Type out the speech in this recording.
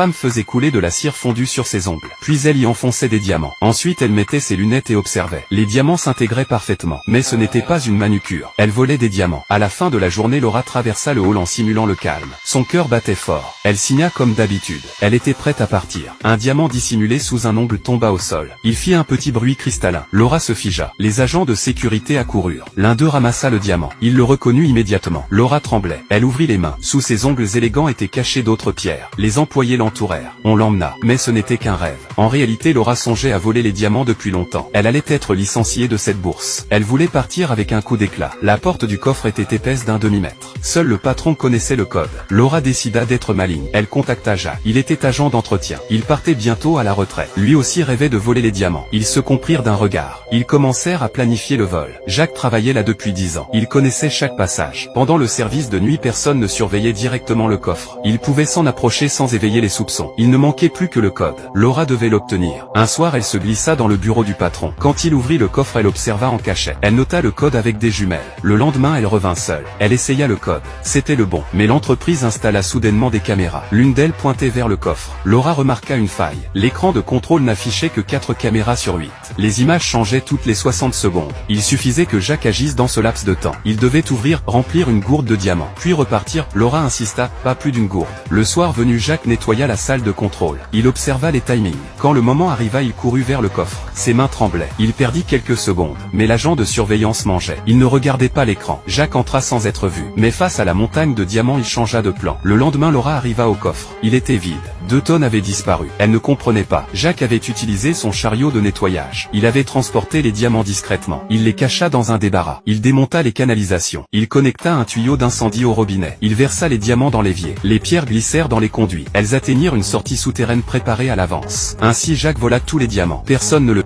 femme faisait couler de la cire fondue sur ses ongles. Puis elle y enfonçait des diamants. Ensuite elle mettait ses lunettes et observait. Les diamants s'intégraient parfaitement. Mais ce n'était pas une manucure. Elle volait des diamants. À la fin de la journée, Laura traversa le hall en simulant le calme. Son cœur battait fort. Elle signa comme d'habitude. Elle était prête à partir. Un diamant dissimulé sous un ongle tomba au sol. Il fit un petit bruit cristallin. Laura se figea. Les agents de sécurité accoururent. L'un d'eux ramassa le diamant. Il le reconnut immédiatement. Laura tremblait. Elle ouvrit les mains. Sous ses ongles élégants étaient cachées d'autres pierres. Les employés l'entourèrent. On l'emmena. Mais ce n'était qu'un rêve. En réalité, Laura songeait à voler les diamants depuis longtemps. Elle allait être licenciée de cette bourse. Elle voulait partir avec un coup d'éclat. La porte du coffre était épaisse d'un demi-mètre. Seul le patron connaissait le code. Laura décida d'être maligne. Elle contacta Jacques. Il était agent d'entretien. Il partait bientôt à la retraite. Lui aussi rêvait de voler les diamants. Ils se comprirent d'un regard. Ils commencèrent à planifier le vol. Jacques travaillait là depuis 10 ans. Il connaissait chaque passage. Pendant le service de nuit, personne ne surveillait directement le coffre. Il pouvait s'en approcher sans éveiller les soupçons. Il ne manquait plus que le code. Laura devait l'obtenir. Un soir, elle se glissa dans le bureau du patron. Quand il ouvrit le coffre, elle observa en cachette. Elle nota le code avec des jumelles. Le lendemain, elle revint seule. Elle essaya le code. C'était le bon. Mais l'entreprise installa soudainement des caméras. L'une d'elles pointait vers le coffre. Laura remarqua une faille. L'écran de contrôle n'affichait que 4 caméras sur 8. Les images changeaient toutes les 60 secondes. Il suffisait que Jacques agisse dans ce laps de temps. Il devait ouvrir, remplir une gourde de diamants, puis repartir. Laura insista, pas plus d'une gourde. Le soir venu, Jacques nettoya la salle de contrôle. Il observa les timings. Quand le moment arriva, il courut vers le coffre. Ses mains tremblaient. Il perdit quelques secondes. Mais l'agent de surveillance mangeait. Il ne regardait pas l'écran. Jacques entra sans être vu. Mais face à la montagne de diamants, il changea de plan. Le lendemain, Laura arriva au coffre. Il était vide. 2 tonnes avaient disparu. Elle ne comprenait pas. Jacques avait utilisé son chariot de nettoyage. Il avait transporté les diamants discrètement. Il les cacha dans un débarras. Il démonta les canalisations. Il connecta un tuyau d'incendie au robinet. Il versa les diamants dans l'évier. Les pierres glissèrent dans les conduits. Elles atteignirent une sortie souterraine préparée à l'avance. Ainsi Jacques vola tous les diamants. Personne ne le